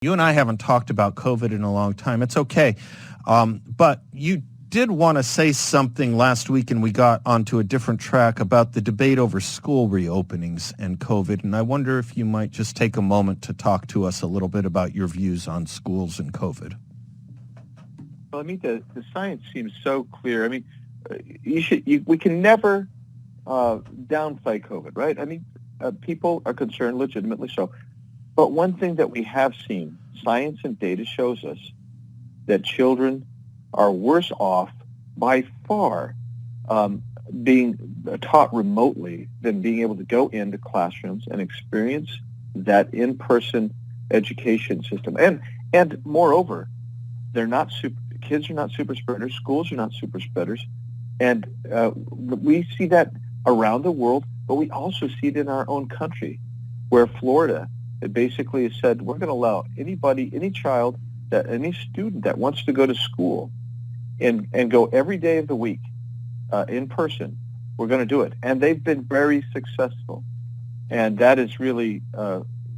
You and I haven't talked about COVID in a long time. It's okay. But you did want to say something last week, and we got onto a different track about the debate over school reopenings and COVID. And I wonder if you might just take a moment to talk to us a little bit about your views on schools and COVID. Well, I mean, the science seems so clear. I mean, we can never downplay COVID, right? I mean, people are concerned, legitimately so. But one thing that we have seen, science and data shows us that children are worse off by far being taught remotely than being able to go into classrooms and experience that in-person education system. And moreover, kids are not super spreaders, schools are not super spreaders, and we see that around the world, but we also see it in our own country, where Florida basically has said, we're going to allow any child, any student that wants to go to school and go every day of the week in person, we're going to do it. And they've been very successful. And that is really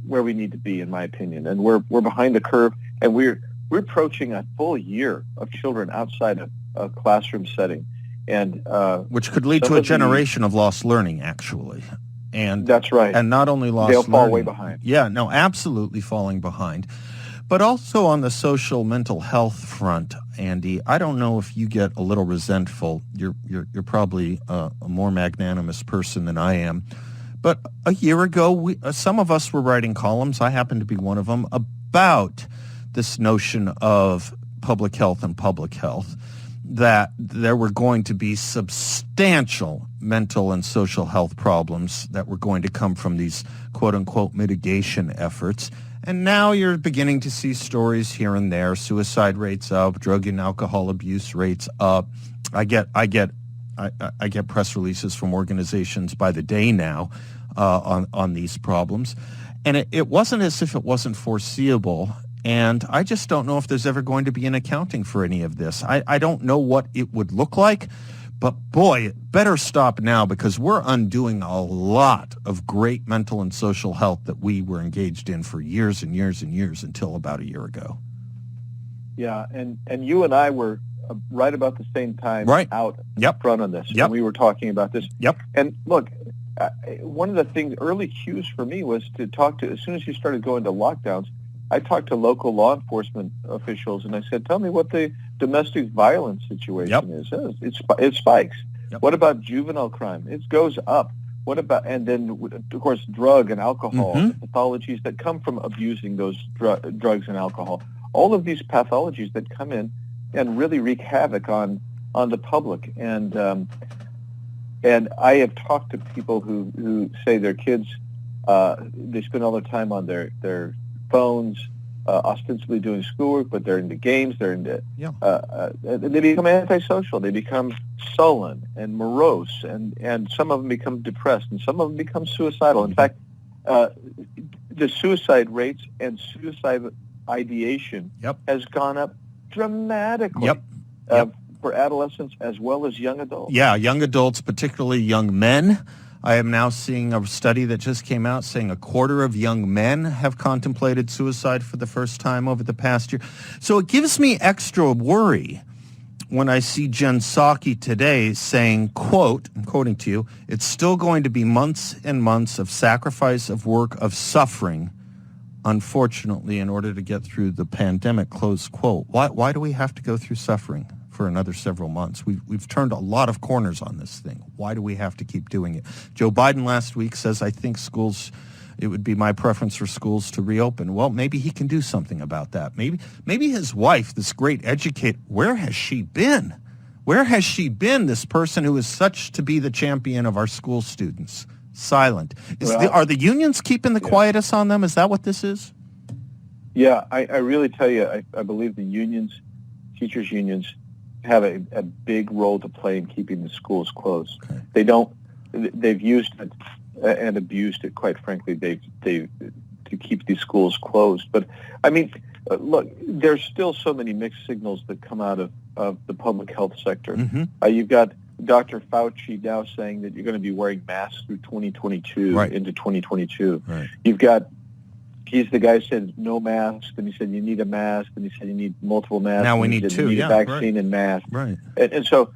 where we need to be, in my opinion. And we're behind the curve, and we're approaching a full year of children outside of a classroom setting. And which could lead to a generation of lost learning, actually. And that's right. And not only lost they'll learning. fall way behind. Yeah, no, absolutely falling behind. But also on the social mental health front, Andy, I don't know if you get a little resentful. You're probably a more magnanimous person than I am. But a year ago, some of us were writing columns, I happen to be one of them, about this notion of public health, that there were going to be substantial mental and social health problems that were going to come from these quote-unquote mitigation efforts. And now you're beginning to see stories here and there, suicide rates up, drug and alcohol abuse rates up. I get press releases from organizations by the day now on these problems. And it wasn't as if it wasn't foreseeable. And I just don't know if there's ever going to be an accounting for any of this. I don't know what it would look like, but boy, it better stop now, because we're undoing a lot of great mental and social health that we were engaged in for years and years and years until about a year ago. Yeah, and you and I were right about the same time out front on this. Yep. And we were talking about this. Yep. And look, one of the early cues for me was to talk to, as soon as you started going to lockdowns, I talked to local law enforcement officials, and I said, tell me what the domestic violence situation is. It spikes. Yep. What about juvenile crime? It goes up. What about, and then, of course, drug and alcohol, the pathologies that come from abusing those drugs and alcohol. All of these pathologies that come in and really wreak havoc on the public. And I have talked to people who say their kids, they spend all their time on their phones, ostensibly doing schoolwork, but they're into games, they're into, they become antisocial, they become sullen and morose, and some of them become depressed, and some of them become suicidal. In fact, the suicide rates and suicide ideation has gone up dramatically for adolescents as well as young adults. Yeah, young adults, particularly young men. I am now seeing a study that just came out saying a quarter of young men have contemplated suicide for the first time over the past year. So it gives me extra worry when I see Jen Psaki today saying, quote, I'm quoting to you, it's still going to be months and months of sacrifice, of work, of suffering, unfortunately, in order to get through the pandemic, close quote. Why do we have to go through suffering for another several months? We've turned a lot of corners on this thing. Why do we have to keep doing it? Joe Biden last week says, I think it would be my preference for schools to reopen. Well, maybe he can do something about that. Maybe his wife, this great educator, where has she been? Where has she been, this person who is such to be the champion of our school students? Silent. Are the unions keeping the quietus on them? Is that what this is? Yeah, I really tell you, I believe the unions, teachers' unions, have a big role to play in keeping the schools closed. Okay. They've used it and abused it, quite frankly, to keep these schools closed. But, I mean, look, there's still so many mixed signals that come out of the public health sector. Mm-hmm. You've got Dr. Fauci now saying that you're going to be wearing masks through 2022 into 2022. Right. You've got He's the guy who said no mask, and he said you need a mask, and he said you need multiple masks. Now we and he need said two, you need yeah, a vaccine right. and mask. Right. And so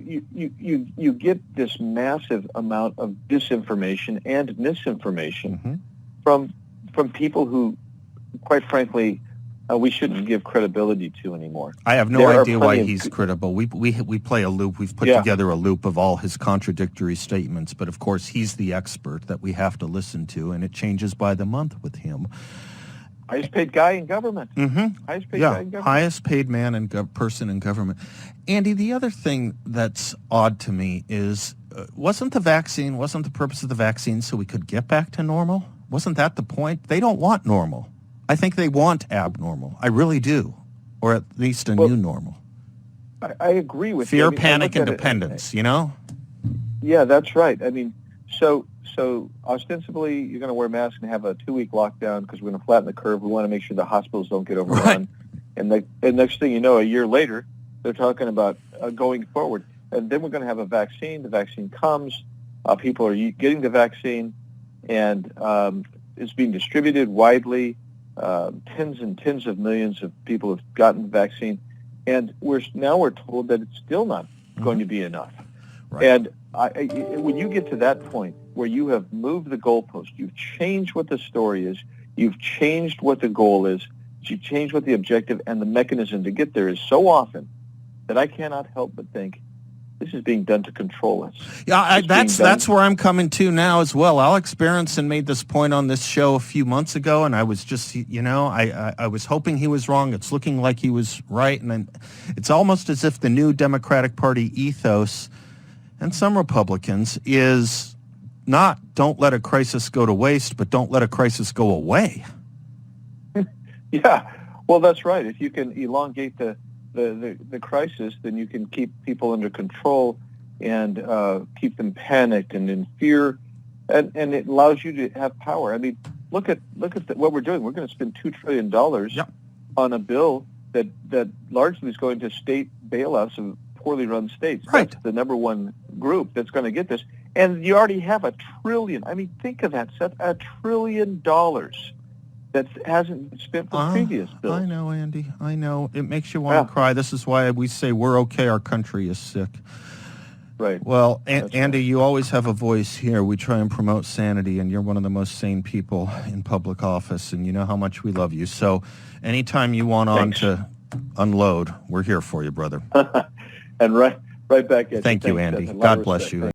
you get this massive amount of disinformation and misinformation from people who, quite frankly, we shouldn't give credibility to anymore. I have no There are idea why plenty he's of- credible. We play a loop. We've put Yeah. together a loop of all his contradictory statements, but of course he's the expert that we have to listen to, and it changes by the month with him. Highest paid guy in government. Mm-hmm. Highest paid guy in government. Highest paid man and person in government. Andy, the other thing that's odd to me is, wasn't the purpose of the vaccine so we could get back to normal? Wasn't that the point? They don't want normal. I think they want abnormal. I really do. Or at least a new normal. I agree with you. Fear, I mean, panic, and look at it- dependence, you know? Yeah, that's right. I mean, so ostensibly you're going to wear masks and have a 2-week lockdown because we're going to flatten the curve. We want to make sure the hospitals don't get overrun. Right. And next thing you know, a year later, they're talking about going forward. And then we're going to have a vaccine. The vaccine comes. People are getting the vaccine, and it's being distributed widely. Tens and tens of millions of people have gotten the vaccine, and we're told that it's still not going to be enough. Right. And when you get to that point where you have moved the goalpost, you've changed what the story is, you've changed what the goal is, you've changed what the objective and the mechanism to get there is so often that I cannot help but think this is being done to control us. Yeah, that's where I'm coming to now as well. Alex Berenson made this point on this show a few months ago, and I was just, I was hoping he was wrong. It's looking like he was right, and then it's almost as if the new Democratic Party ethos and some Republicans is not don't let a crisis go to waste, but don't let a crisis go away. Yeah, well, that's right. If you can elongate the crisis, then you can keep people under control and keep them panicked and in fear, and it allows you to have power. I mean, look at what we're doing. We're going to spend $2 trillion on a bill that largely is going to state bailouts of poorly run states. Right. That's the number one group that's going to get this. And you already have $1 trillion. I mean, think of that, Seth, $1 trillion that hasn't been spent for previous bills. I know, Andy. I know. It makes you want to cry. This is why we say we're okay. Our country is sick. Right. Well, Andy, you always have a voice here. We try and promote sanity, and you're one of the most sane people in public office, and you know how much we love you. So anytime you want on to unload, we're here for you, brother. And right back at you. Thank you, Thanks, Andy. Seth. A lot of God bless respect. you. Thanks.